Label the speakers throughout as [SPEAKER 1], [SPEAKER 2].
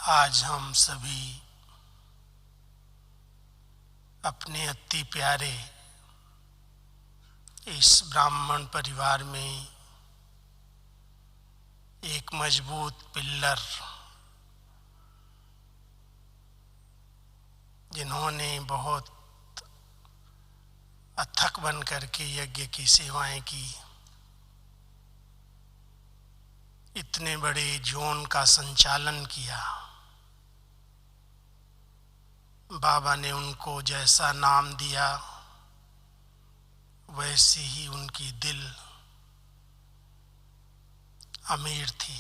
[SPEAKER 1] आज हम सभी अपने अति प्यारे इस ब्राह्मण परिवार में एक मजबूत पिल्लर, जिन्होंने बहुत अथक बन करके यज्ञ की सेवाएं की, इतने बड़े जोन का संचालन किया। बाबा ने उनको जैसा नाम दिया वैसे ही उनकी दिल अमीर थी,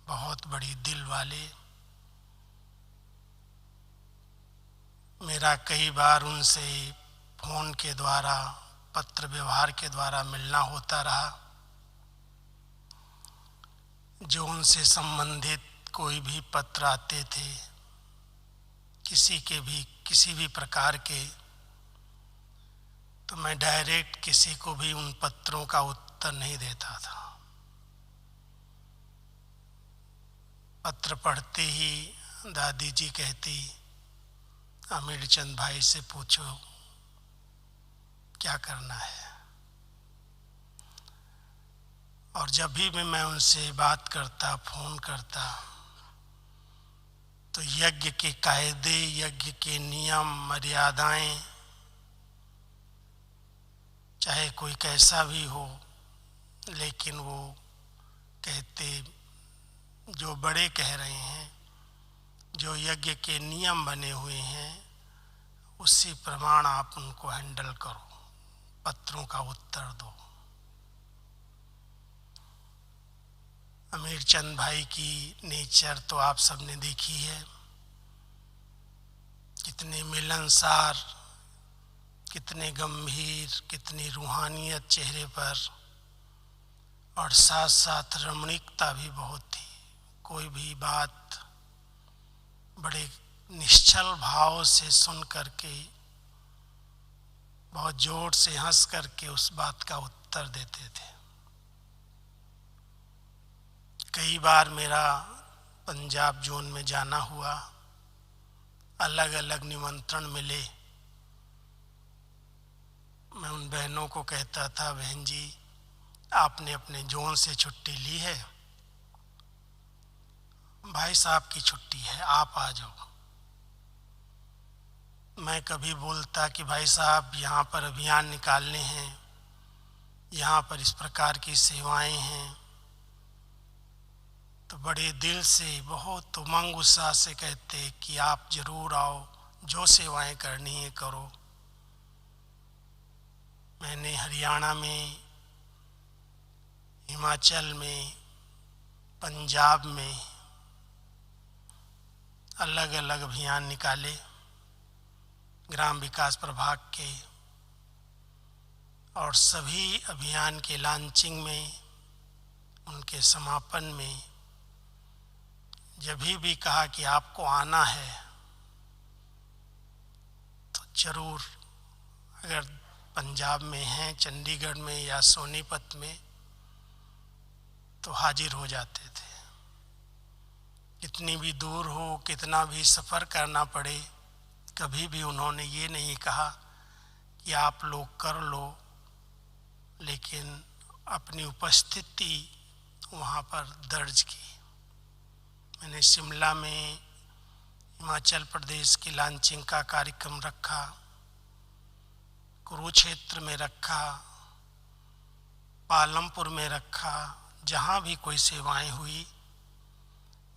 [SPEAKER 1] बहुत बड़ी दिल वाले। मेरा कई बार उनसे फोन के द्वारा, पत्र व्यवहार के द्वारा मिलना होता रहा। जो उनसे संबंधित कोई भी पत्र आते थे, किसी भी प्रकार के, तो मैं डायरेक्ट किसी को भी उन पत्रों का उत्तर नहीं देता था। पत्र पढ़ते ही दादी जी कहती, अमीर चंद भाई से पूछो क्या करना है। और जब भी मैं उनसे बात करता, फोन करता, तो यज्ञ के कायदे, यज्ञ के नियम मर्यादाएं, चाहे कोई कैसा भी हो, लेकिन वो कहते, जो बड़े कह रहे हैं, जो यज्ञ के नियम बने हुए हैं, उसी प्रमाण आप उनको हैंडल करो, पत्रों का उत्तर दो। अमीर चंद भाई की नेचर तो आप सबने देखी है, कितने मिलनसार, कितने गंभीर, कितनी रूहानियत चेहरे पर, और साथ साथ रमणीकता भी बहुत थी। कोई भी बात बड़े निश्चल भाव से सुन करके, बहुत जोर से हंस करके उस बात का उत्तर देते थे। कई बार मेरा पंजाब जोन में जाना हुआ, अलग अलग निमंत्रण मिले। मैं उन बहनों को कहता था, बहन जी आपने अपने जोन से छुट्टी ली है, भाई साहब की छुट्टी है, आप आ जाओ। मैं कभी बोलता कि भाई साहब यहाँ पर अभियान निकालने हैं, यहाँ पर इस प्रकार की सेवाएं हैं, तो बड़े दिल से, बहुत उमंग उत्साह से कहते कि आप जरूर आओ, जो सेवाएं करनी है करो। मैंने हरियाणा में, हिमाचल में, पंजाब में अलग अलग अभियान निकाले, ग्राम विकास प्रभाग के, और सभी अभियान के लॉन्चिंग में, उनके समापन में जब भी कहा कि आपको आना है तो जरूर, अगर पंजाब में हैं, चंडीगढ़ में या सोनीपत में, तो हाजिर हो जाते थे। कितनी भी दूर हो, कितना भी सफ़र करना पड़े, कभी भी उन्होंने ये नहीं कहा कि आप लोग कर लो, लेकिन अपनी उपस्थिति वहाँ पर दर्ज की। मैंने शिमला में हिमाचल प्रदेश की लॉन्चिंग का कार्यक्रम रखा, कुरुक्षेत्र में रखा, पालमपुर में रखा। जहाँ भी कोई सेवाएं हुई,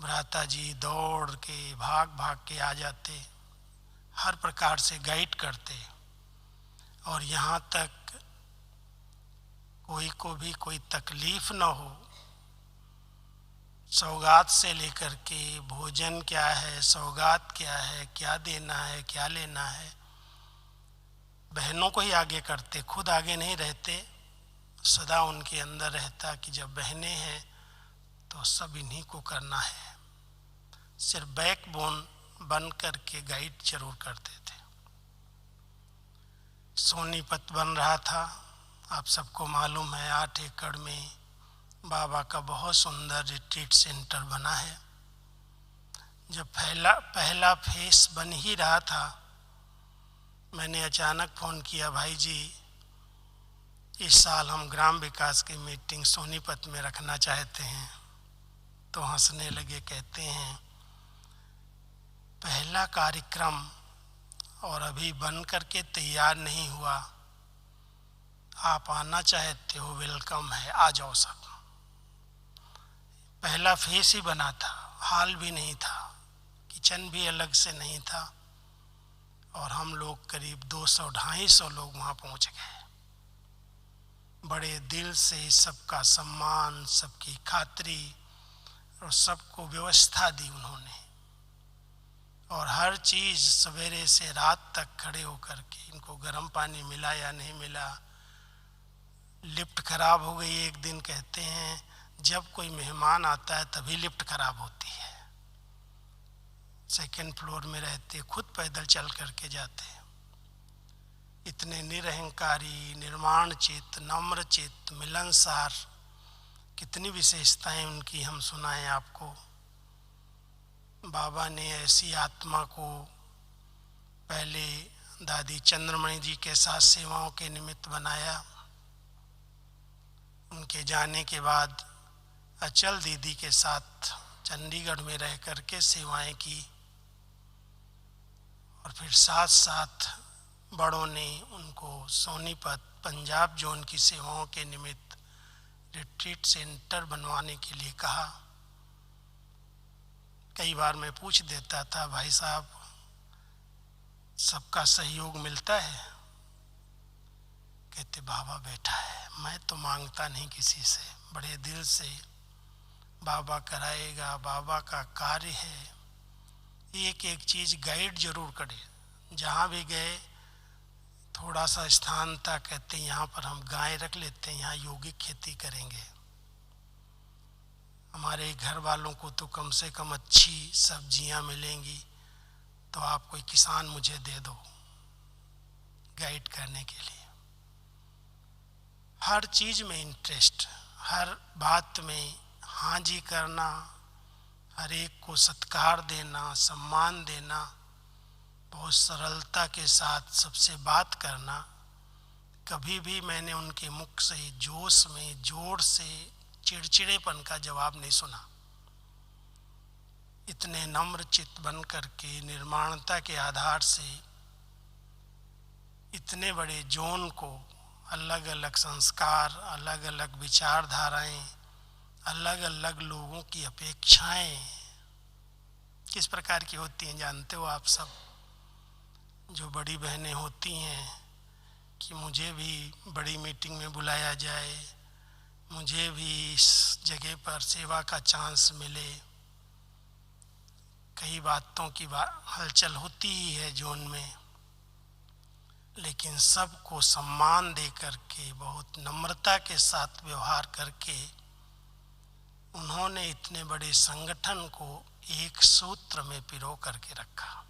[SPEAKER 1] भ्राता जी दौड़ के, भाग भाग के आ जाते, हर प्रकार से गाइड करते, और यहाँ तक कोई को भी कोई तकलीफ न हो, सौगात से लेकर के, भोजन क्या है, सौगात क्या है, क्या देना है, क्या लेना है, बहनों को ही आगे करते, खुद आगे नहीं रहते। सदा उनके अंदर रहता कि जब बहनें हैं तो सब इन्हीं को करना है। सिर्फ बैकबोन बन करके गाइड जरूर करते थे। सोनीपत बन रहा था, आप सबको मालूम है, 8 एकड़ में बाबा का बहुत सुंदर रिट्रीट सेंटर बना है। जब पहला फेस बन ही रहा था, मैंने अचानक फ़ोन किया, भाई जी इस साल हम ग्राम विकास की मीटिंग सोनीपत में रखना चाहते हैं। तो हंसने लगे, कहते हैं पहला कार्यक्रम और अभी बन करके तैयार नहीं हुआ, आप आना चाहते हो, वेलकम है, आ जाओ सब। पहला फेस ही बना था, हॉल भी नहीं था, किचन भी अलग से नहीं था, और हम लोग करीब 200-250 लोग वहाँ पहुँच गए। बड़े दिल से सबका सम्मान, सबकी खातिरी और सबको व्यवस्था दी उन्होंने, और हर चीज़ सवेरे से रात तक खड़े होकर के, इनको गर्म पानी मिला या नहीं मिला, लिफ्ट खराब हो गई एक दिन, कहते हैं जब कोई मेहमान आता है तभी लिफ्ट खराब होती है। सेकंड फ्लोर में रहते, खुद पैदल चल करके जाते। इतने निरहंकारी, निर्माण चित्त, नम्र चित्त, मिलनसार, कितनी विशेषताएं उनकी हम सुनाएं आपको। बाबा ने ऐसी आत्मा को पहले दादी चंद्रमणि जी के साथ सेवाओं के निमित्त बनाया। उनके जाने के बाद अचल दीदी के साथ चंडीगढ़ में रह कर के सेवाएं की, और फिर साथ साथ बड़ों ने उनको सोनीपत पंजाब जोन की सेवाओं के निमित्त रिट्रीट सेंटर बनवाने के लिए कहा। कई बार मैं पूछ देता था, भाई साहब सबका सहयोग मिलता है? कहते बाबा बैठा है, मैं तो मांगता नहीं किसी से, बड़े दिल से बाबा कराएगा, बाबा का कार्य है। एक एक चीज़ गाइड जरूर करे। जहाँ भी गए थोड़ा सा स्थान था, कहते यहाँ पर हम गाय रख लेते हैं, यहाँ यौगिक खेती करेंगे, हमारे घर वालों को तो कम से कम अच्छी सब्जियाँ मिलेंगी, तो आप कोई किसान मुझे दे दो गाइड करने के लिए। हर चीज़ में इंटरेस्ट, हर बात में हाँ जी करना, हर एक को सत्कार देना, सम्मान देना, बहुत सरलता के साथ सबसे बात करना। कभी भी मैंने उनके मुख से जोश में, जोर से, चिड़चिड़ेपन का जवाब नहीं सुना। इतने नम्र चित्त बन करके निर्माणता के आधार से इतने बड़े जोन को, अलग अलग संस्कार, अलग अलग विचारधाराएं, अलग अलग लोगों की अपेक्षाएं किस प्रकार की होती हैं जानते हो आप सब। जो बड़ी बहनें होती हैं कि मुझे भी बड़ी मीटिंग में बुलाया जाए, मुझे भी इस जगह पर सेवा का चांस मिले। कई बातों की हलचल होती ही है जोन में, लेकिन सबको सम्मान दे करके, बहुत नम्रता के साथ व्यवहार करके उन्होंने इतने बड़े संगठन को एक सूत्र में पिरो करके रखा।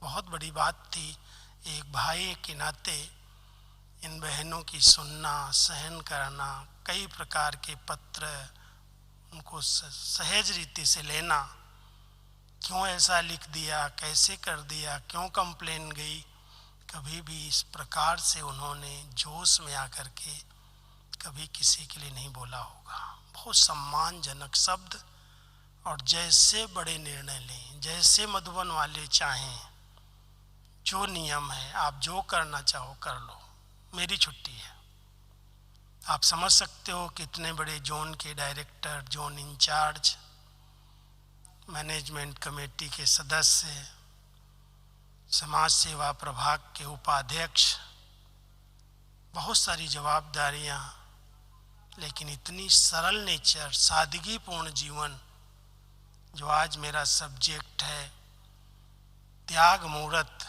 [SPEAKER 1] बहुत बड़ी बात थी। एक भाई के नाते इन बहनों की सुनना, सहन करना, कई प्रकार के पत्र उनको सहज रीति से लेना, क्यों ऐसा लिख दिया, कैसे कर दिया, क्यों कंप्लेन गई, कभी भी इस प्रकार से उन्होंने जोश में आकर के कभी किसी के लिए नहीं बोला होगा। बहुत सम्मानजनक शब्द, और जैसे बड़े निर्णय लें, जैसे मधुबन वाले चाहें, जो नियम है आप जो करना चाहो कर लो, मेरी छुट्टी है। आप समझ सकते हो कितने बड़े जोन के director, zone incharge, management committee के सदस्य, समाज सेवा प्रभाग के उपाध्यक्ष, बहुत सारी जवाबदारियां, लेकिन इतनी सरल नेचर, सादगीपूर्ण जीवन, जो आज मेरा सब्जेक्ट है, त्याग मूर्त,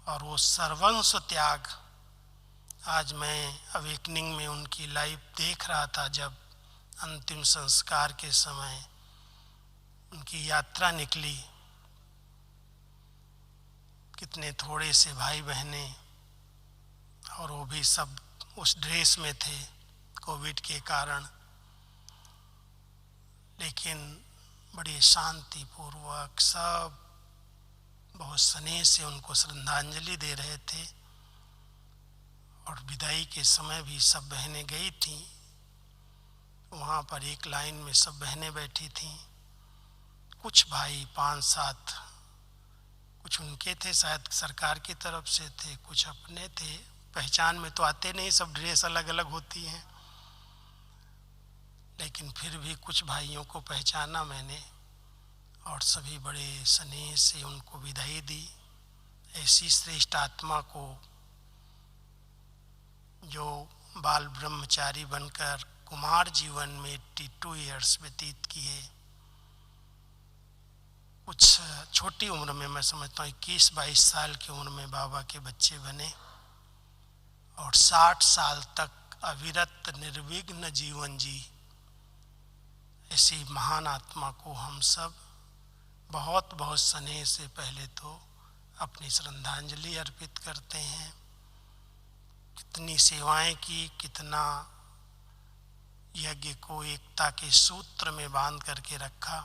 [SPEAKER 1] और वो सर्वस्व त्याग। आज मैं अवेकनिंग में उनकी लाइव देख रहा था, जब अंतिम संस्कार के समय उनकी यात्रा निकली। कितने थोड़े से भाई बहने, और वो भी सब उस ड्रेस में थे कोविड के कारण, लेकिन बड़े शांतिपूर्वक सब बहुत स्नेह से उनको श्रद्धांजलि दे रहे थे। और विदाई के समय भी सब बहनें गई थीं। वहाँ पर एक लाइन में सब बहनें बैठी थीं। कुछ भाई 5-7, कुछ उनके थे, शायद सरकार की तरफ से थे, कुछ अपने थे। पहचान में तो आते नहीं, सब ड्रेस अलग अलग होती हैं, लेकिन फिर भी कुछ भाइयों को पहचाना मैंने और सभी बड़े स्नेह से उनको विदाई दी। ऐसी श्रेष्ठ आत्मा को जो बाल ब्रह्मचारी बनकर कुमार जीवन में 82 ईयर्स व्यतीत किए, कुछ छोटी उम्र में, मैं समझता हूँ 21-22 साल की उम्र में बाबा के बच्चे बने और 60 साल तक अविरत निर्विघ्न जीवन जी। ऐसी महान आत्मा को हम सब बहुत बहुत स्नेह से पहले तो अपनी श्रद्धांजलि अर्पित करते हैं। कितनी सेवाएं की, कितना यज्ञ को एकता के सूत्र में बांध करके रखा।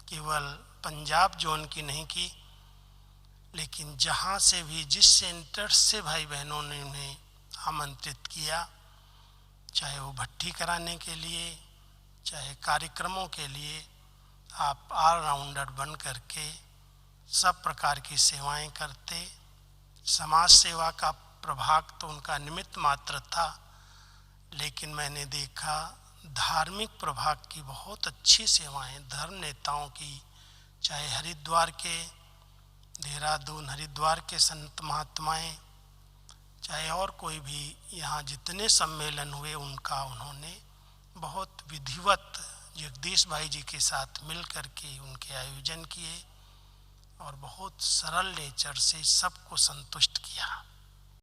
[SPEAKER 1] केवल पंजाब जोन की नहीं की, लेकिन जहाँ से भी, जिस सेंटर से भाई बहनों ने उन्हें आमंत्रित किया, चाहे वो भट्ठी कराने के लिए, चाहे कार्यक्रमों के लिए, आप ऑलराउंडर बन करके सब प्रकार की सेवाएं करते। समाज सेवा का प्रभाग तो उनका निमित्त मात्र था, लेकिन मैंने देखा धार्मिक प्रभाग की बहुत अच्छी सेवाएं धर्म नेताओं की, चाहे हरिद्वार के, देहरादून हरिद्वार के संत महात्माएं, चाहे और कोई भी यहाँ जितने सम्मेलन हुए उनका उन्होंने बहुत विधिवत जगदीश भाई जी के साथ मिल कर के उनके आयोजन किए और बहुत सरल नेचर से सबको संतुष्ट किया।